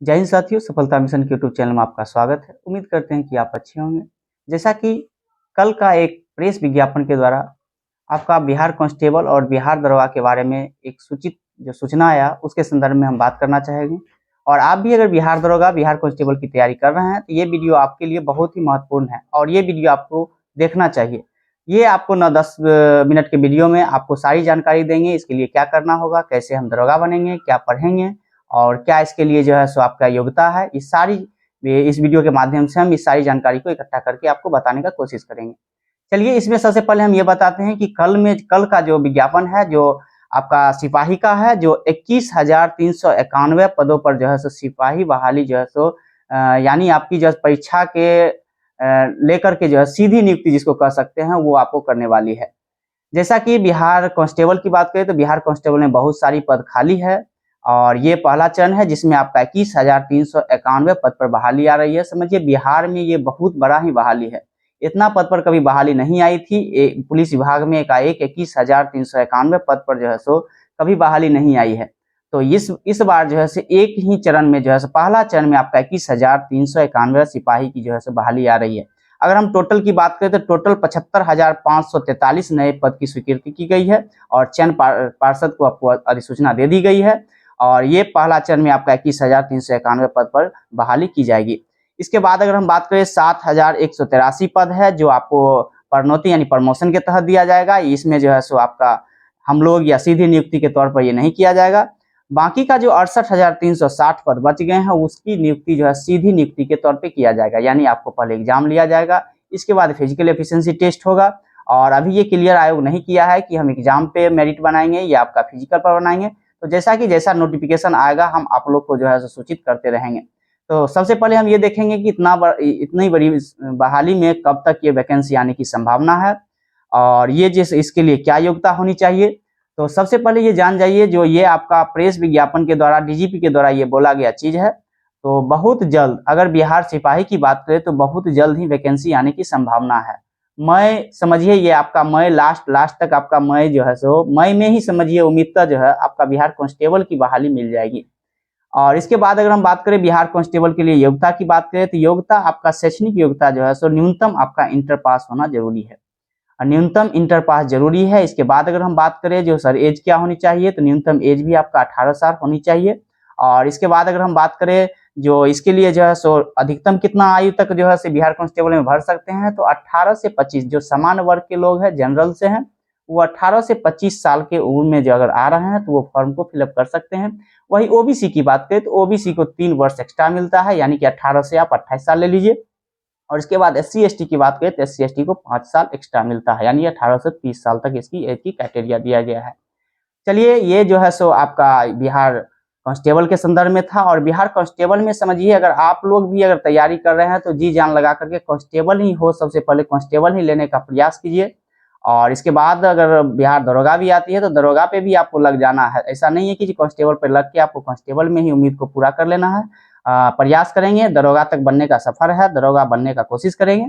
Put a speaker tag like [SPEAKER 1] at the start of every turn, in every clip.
[SPEAKER 1] जय हिंद साथियों, सफलता मिशन के यूट्यूब चैनल में आपका स्वागत है। उम्मीद करते हैं कि आप अच्छे होंगे। जैसा कि कल का एक प्रेस विज्ञापन के द्वारा आपका बिहार कांस्टेबल और बिहार दरोगा के बारे में एक सूचित जो सूचना आया, उसके संदर्भ में हम बात करना चाहेंगे। और आप भी अगर बिहार दरोगा, बिहार कांस्टेबल की तैयारी कर रहे हैं तो ये वीडियो आपके लिए बहुत ही महत्वपूर्ण है और ये वीडियो आपको देखना चाहिए। ये आपको 9-10 मिनट के वीडियो में आपको सारी जानकारी देंगे। इसके लिए क्या करना होगा, कैसे हम दरोगा बनेंगे, क्या पढ़ेंगे और क्या इसके लिए जो है सो आपका योग्यता है, इस वीडियो के माध्यम से हम इस सारी जानकारी को इकट्ठा करके आपको बताने का कोशिश करेंगे। चलिए, इसमें सबसे पहले हम ये बताते हैं कि कल का जो विज्ञापन है, जो आपका सिपाही का है, जो 21,391 पदों पर जो है सो सिपाही बहाली जो है सो यानी आपकी जो परीक्षा के लेकर के जो है सीधी नियुक्ति जिसको कह सकते हैं, वो आपको करने वाली है। जैसा कि बिहार कांस्टेबल की बात करें तो बिहार कांस्टेबल में बहुत सारी पद खाली है और ये पहला चरण है जिसमें आपका 21,391 पद पर बहाली आ रही है। समझिए, बिहार में ये बहुत बड़ा ही बहाली है। इतना पद पर कभी बहाली नहीं आई थी। पुलिस विभाग में एकाएक 21,391 पद पर जो है सो कभी बहाली नहीं आई है। तो इस बार जो है सो एक ही चरण में जो है सो पहला चरण में आपका 21,391 सिपाही की जो है सो बहाली आ रही है। अगर हम टोटल की बात करें तो टोटल 75,543 नए पद की स्वीकृति की गई है और चयन पार्षद को आपको अधिसूचना दे दी गई है और ये पहला चरण में आपका 21,391 पद पर बहाली की जाएगी। इसके बाद अगर हम बात करें 7,183 पद है जो आपको प्रोन्नति यानी प्रमोशन के तहत दिया जाएगा। इसमें जो है सो आपका हम लोग या सीधी नियुक्ति के तौर पर ये नहीं किया जाएगा। बाकी का जो 68,360 पद बच गए हैं उसकी नियुक्ति जो है सीधी नियुक्ति के तौर पे किया जाएगा, यानी आपको पहले एग्जाम लिया जाएगा, इसके बाद फिजिकल एफिशिएंसी टेस्ट होगा। और अभी ये क्लियर आयोग नहीं किया है कि हम एग्जाम पे मेरिट बनाएंगे या आपका फिजिकल पर बनाएंगे। तो जैसा नोटिफिकेशन आएगा हम आप लोग को जो है सूचित करते रहेंगे। तो सबसे पहले हम ये देखेंगे कि इतनी बड़ी बहाली में कब तक ये वैकेंसी आने की संभावना है और ये इसके लिए क्या योग्यता होनी चाहिए। तो सबसे पहले ये जान जाइए, जो ये आपका प्रेस विज्ञापन के द्वारा डीजीपी के द्वारा ये बोला गया चीज है, तो बहुत जल्द अगर बिहार सिपाही की बात करें तो बहुत जल्द ही वैकेंसी आने की संभावना है। मई समझिए, ये आपका मई लास्ट तक आपका मई जो है सो मई में ही समझिए उम्मीदता जो है आपका बिहार कांस्टेबल की बहाली मिल जाएगी। और इसके बाद अगर हम बात करें बिहार कांस्टेबल के लिए योग्यता की बात करें तो योग्यता आपका शैक्षणिक योग्यता जो है सो न्यूनतम आपका इंटर पास होना जरूरी है। न्यूनतम इंटर पास जरूरी है। इसके बाद अगर हम बात करें जो सर एज क्या होनी चाहिए, तो न्यूनतम एज भी आपका 18 साल होनी चाहिए। और इसके बाद अगर हम बात करें जो इसके लिए जो है सो अधिकतम कितना आयु तक जो है बिहार कांस्टेबल में भर सकते हैं, तो 18 से 25 जो सामान्य वर्ग के लोग हैं, जनरल से हैं, वो 18 से 25 साल के उम्र में जो अगर आ रहे हैं तो वो फॉर्म को फिलअप कर सकते हैं। वही ओबीसी की बात करें तो ओबीसी को 3 वर्ष एक्स्ट्रा मिलता है, यानी कि 18 से आप 28 साल ले लीजिए। और इसके बाद SC ST की बात करें तो SC ST को 5 साल एक्स्ट्रा मिलता है, यानी 18 से 30 साल तक इसकी एज की क्राइटेरिया दिया गया है। चलिए, ये जो है सो आपका बिहार कांस्टेबल के संदर्भ में था। और बिहार कांस्टेबल में समझिए, अगर आप लोग भी अगर तैयारी कर रहे हैं तो जी जान लगा करके कांस्टेबल ही हो, सबसे पहले कांस्टेबल ही लेने का प्रयास कीजिए। और इसके बाद अगर बिहार दरोगा भी आती है तो दरोगा पे भी आपको लग जाना है। ऐसा नहीं है कि कांस्टेबल पे लग के आपको कांस्टेबल में ही उम्मीद को पूरा कर लेना है। प्रयास करेंगे, दरोगा तक बनने का सफर है, दरोगा बनने का कोशिश करेंगे।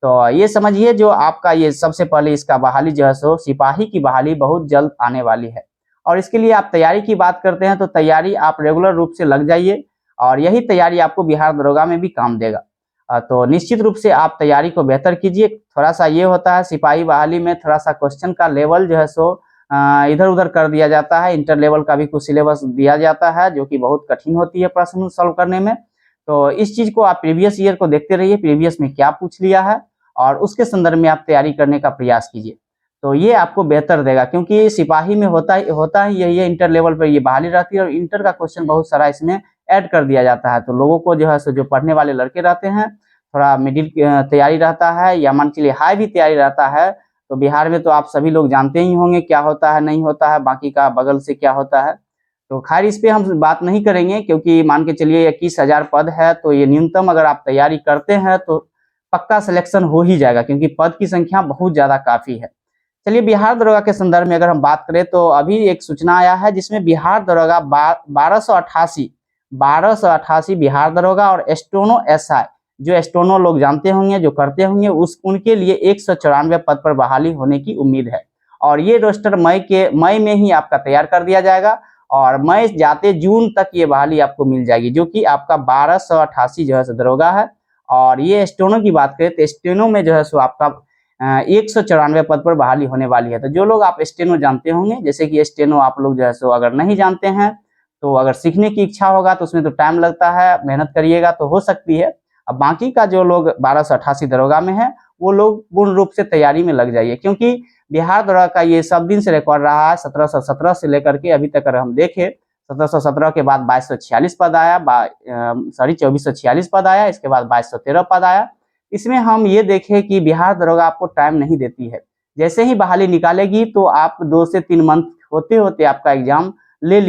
[SPEAKER 1] तो ये समझिए, जो आपका ये सबसे पहले इसका बहाली जो है सो सिपाही की बहाली बहुत जल्द आने वाली है। और इसके लिए आप तैयारी की बात करते हैं तो तैयारी आप रेगुलर रूप से लग जाइए और यही तैयारी आपको बिहार दरोगा में भी काम देगा। तो निश्चित रूप से आप तैयारी को बेहतर कीजिए। थोड़ा सा ये होता है सिपाही बहाली में, थोड़ा सा क्वेश्चन का लेवल जो है सो इधर उधर कर दिया जाता है। इंटर लेवल का भी कुछ सिलेबस दिया जाता है जो कि बहुत कठिन होती है प्रश्न सॉल्व करने में। तो इस चीज को आप प्रीवियस ईयर को देखते रहिए, प्रीवियस में क्या पूछ लिया है और उसके संदर्भ में आप तैयारी करने का प्रयास कीजिए। तो ये आपको बेहतर देगा, क्योंकि सिपाही में होता ही यही है, इंटर लेवल पर ये बहाली रहती है और इंटर का क्वेश्चन बहुत सारा इसमें ऐड कर दिया जाता है। तो लोगों को जो है सो जो पढ़ने वाले लड़के रहते हैं, थोड़ा मिडिल तैयारी रहता है या मान के लिए हाई भी तैयारी रहता है, तो बिहार में तो आप सभी लोग जानते ही होंगे क्या होता है नहीं होता है, बाकी का बगल से क्या होता है। तो खैर इस पे हम बात नहीं करेंगे, क्योंकि मान के चलिए 21,000 पद है तो ये न्यूनतम अगर आप तैयारी करते हैं तो पक्का सिलेक्शन हो ही जाएगा, क्योंकि पद की संख्या बहुत ज्यादा काफी है। चलिए, बिहार दरोगा के संदर्भ में अगर हम बात करें तो अभी एक सूचना आया है जिसमें बिहार दरोगा 1288 बिहार दरोगा और एस्टोनो SI, जो एस्टोनो लोग जानते होंगे, जो करते होंगे, उनके लिए 194 पद पर बहाली होने की उम्मीद है। और ये रोस्टर मई में ही आपका तैयार कर दिया जाएगा और मई जाते जून तक ये बहाली आपको मिल जाएगी, जो कि आपका 1288 जो है सो दरोगा है। और ये स्टेनो की बात करें तो स्टेनो में जो है सो आपका 194 पद पर बहाली होने वाली है। तो जो लोग आप स्टेनो जानते होंगे, जैसे कि स्टेनो आप लोग जो है सो अगर नहीं जानते हैं तो अगर सीखने की इच्छा होगा तो उसमें तो टाइम लगता है, मेहनत करिएगा तो हो सकती है। अब बाकी का जो लोग 1288 दरोगा में है वो लोग पूर्ण रूप से तैयारी में लग जाइए, क्योंकि बिहार दरोगा का ये सब दिन से रिकॉर्ड रहा है। 1717 से लेकर के अभी तक अगर हम देखें, 1717 के बाद 2246 पद आया, 2446 पद आया, इसके बाद 2213 पद आया। इसमें हम ये देखें कि बिहार दरोगा आपको टाइम नहीं देती है। जैसे ही बहाली निकालेगी तो आप 2 से 3 मंथ होते होते आपका एग्जाम ले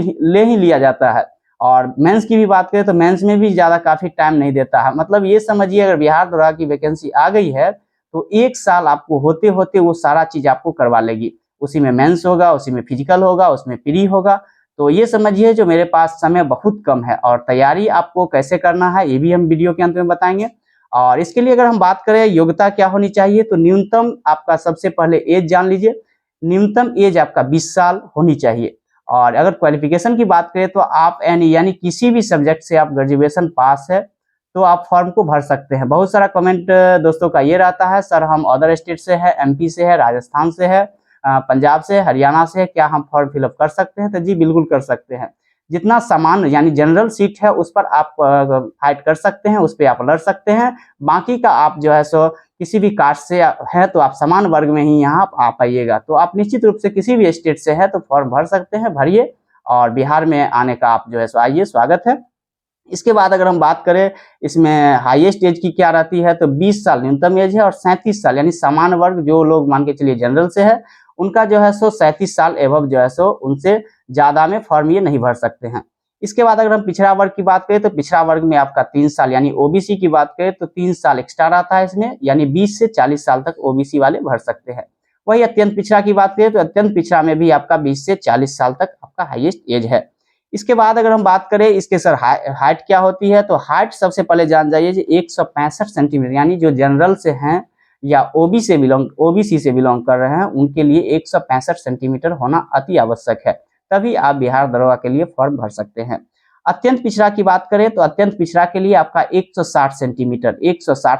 [SPEAKER 1] ही लिया जाता है। और मेंस की भी बात करें तो मेंस में भी ज़्यादा काफ़ी टाइम नहीं देता है। मतलब ये समझिए, अगर बिहार दरोगा की वैकेंसी आ गई है तो 1 साल आपको होते होते वो सारा चीज़ आपको करवा लेगी। उसी में मेंस होगा, उसी में फिजिकल होगा, उसमें प्री होगा। तो ये समझिए जो मेरे पास समय बहुत कम है, और तैयारी आपको कैसे करना है ये भी हम वीडियो के अंत में बताएंगे। और इसके लिए अगर हम बात करें योग्यता क्या होनी चाहिए, तो न्यूनतम आपका सबसे पहले एज जान लीजिए। न्यूनतम एज आपका 20 साल होनी चाहिए। और अगर क्वालिफिकेशन की बात करें तो आप यानी किसी भी सब्जेक्ट से आप ग्रेजुएशन पास है तो आप फॉर्म को भर सकते हैं। बहुत सारा कमेंट दोस्तों का ये रहता है, सर हम अदर स्टेट से है, एमपी से है, राजस्थान से है, पंजाब से, हरियाणा से है, क्या हम फॉर्म फिलअप कर सकते हैं? तो जी बिल्कुल कर सकते हैं। जितना सामान्य यानी जनरल सीट है उस पर आप फाइट कर सकते हैं, उस पर आप लड़ सकते हैं। बाकी का आप जो है सो किसी भी कास्ट से है तो आप समान वर्ग में ही यहाँ आ पाइएगा। तो आप निश्चित रूप से किसी भी स्टेट से है तो फॉर्म भर सकते हैं, भरिए और बिहार में आने का आप जो है सो आइए, स्वागत है। इसके बाद अगर हम बात करें इसमें हाईएस्ट एज की क्या रहती है, तो 20 साल न्यूनतम एज है, और 37 साल यानी सामान्य वर्ग जो लोग मान के चलिए जनरल से है उनका जो है सो 37 साल एवं जो है सो उनसे ज़्यादा में फॉर्म ये नहीं भर सकते हैं। इसके बाद अगर हम पिछड़ा वर्ग की बात करें तो पिछड़ा वर्ग में आपका 3 साल यानी ओबीसी की बात करें तो 3 साल एक्स्ट्रा रहता है इसमें, यानी 20 से 40 साल तक ओबीसी वाले भर सकते हैं। वही अत्यंत पिछड़ा की बात करें तो अत्यंत पिछड़ा में भी आपका 20 से 40 साल तक आपका हाईएस्ट एज है। इसके बाद अगर हम बात करें इसके सर हाइट क्या होती है, तो हाइट सबसे पहले जान जाइए 165 सेंटीमीटर, यानी जो जनरल से हैं या ओबीसी से बिलोंग कर रहे हैं उनके लिए 165 सेंटीमीटर होना अति आवश्यक है, तभी आप बिहार दरोगा के लिए फॉर्म भर सकते हैं। अत्यंत पिछड़ा की बात करें तो अत्यंत पिछड़ा के लिए आपका 160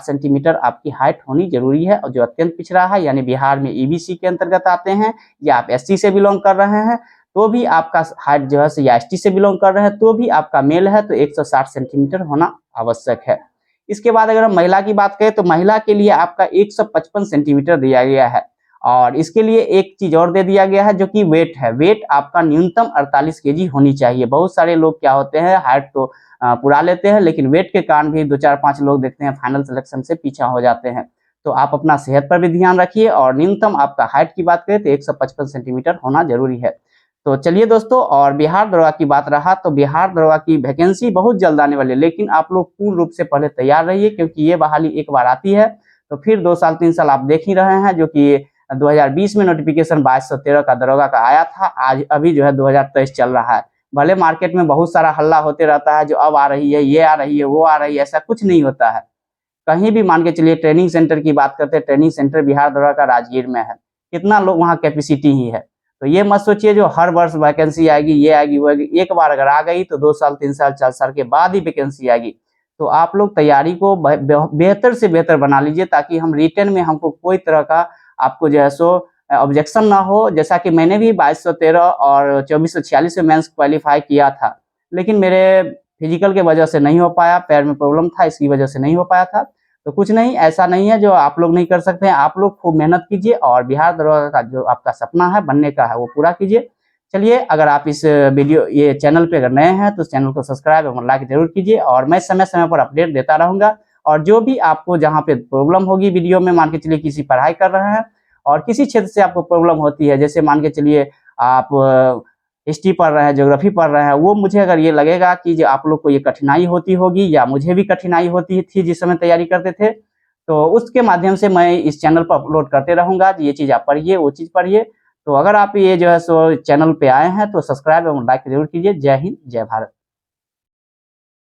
[SPEAKER 1] सेंटीमीटर आपकी हाइट होनी जरूरी है। और जो अत्यंत पिछड़ा है यानी बिहार में ईबीसी के अंतर्गत आते हैं, या आप एससी से बिलोंग कर रहे हैं तो भी आपका हाइट जो है या एसटी से बिलोंग कर रहे हैं तो भी आपका मेल है तो 160 सेंटीमीटर होना आवश्यक है। इसके बाद अगर हम महिला की बात करें तो महिला के लिए आपका 155 सेंटीमीटर दिया गया है। और इसके लिए एक चीज और दे दिया गया है जो कि वेट है। वेट आपका न्यूनतम 48 केजी होनी चाहिए। बहुत सारे लोग क्या होते हैं हाइट तो पूरा लेते हैं, लेकिन वेट के कारण भी 2-4-5 लोग देखते हैं फाइनल सिलेक्शन से पीछा हो जाते हैं। तो आप अपना सेहत पर भी ध्यान रखिए, और न्यूनतम आपका हाइट की बात करें तो 155 सेंटीमीटर होना जरूरी है। तो चलिए दोस्तों, और बिहार दरोगा की बात रहा तो बिहार दरोगा की वैकेंसी बहुत जल्द आने वाली है, लेकिन आप लोग पूर्ण रूप से पहले तैयार रहिए, क्योंकि ये बहाली एक बार आती है तो फिर 2 साल 3 साल आप देख ही रहे हैं। जो कि 2020 में नोटिफिकेशन 2213 का दरोगा का आया था, आज अभी जो है 2023 चल रहा है। भले मार्केट में बहुत सारा हल्ला होते रहता है, जो अब आ रही है, ये आ रही है, वो आ रही है, ऐसा कुछ नहीं होता है। कहीं भी मान के चलिए, ट्रेनिंग सेंटर की बात करते हैं, ट्रेनिंग सेंटर बिहार दरोगा का राजगीर में है, कितना लोग वहाँ कैपेसिटी ही है। तो ये मत सोचिए जो हर वर्ष वैकेंसी आएगी, ये आएगी, वो आएगी। एक बार अगर आ गई तो 2 साल 3 साल 4 साल के बाद ही वैकेंसी आएगी। तो आप लोग तैयारी को बेहतर से बेहतर बना लीजिए, ताकि हम रिटर्न में हमको कोई तरह का आपको जो है सो ऑब्जेक्शन ना हो। जैसा कि मैंने भी 2213 और 2446 में मेंस क्वालिफाई किया था, लेकिन मेरे फिजिकल के वजह से नहीं हो पाया, पैर में प्रॉब्लम था, इसकी वजह से नहीं हो पाया था। तो कुछ नहीं, ऐसा नहीं है जो आप लोग नहीं कर सकते हैं। आप लोग खूब मेहनत कीजिए और बिहार दरोगा का जो आपका सपना है बनने का है वो पूरा कीजिए। चलिए, अगर आप इस ये चैनल पे अगर नए हैं तो इस चैनल को सब्सक्राइब और लाइक जरूर कीजिए, और मैं समय समय पर अपडेट देता रहूंगा। और जो भी आपको जहाँ पे प्रॉब्लम होगी वीडियो में, मान के चलिए किसी पढ़ाई कर रहे हैं और किसी क्षेत्र से आपको प्रॉब्लम होती है, जैसे मान के चलिए आप हिस्ट्री पढ़ रहे हैं, ज्योग्राफी पढ़ रहे हैं, वो मुझे अगर ये लगेगा कि जो आप लोग को ये कठिनाई होती होगी, या मुझे भी कठिनाई होती थी जिस समय तैयारी करते थे, तो उसके माध्यम से मैं इस चैनल पर अपलोड करते रहूंगा। ये चीज़ आप पढ़िए, वो चीज़ पढ़िए। तो अगर आप ये जो है सो चैनल पे आए हैं तो सब्सक्राइब और लाइक जरूर कीजिए। जय हिंद, जय भारत।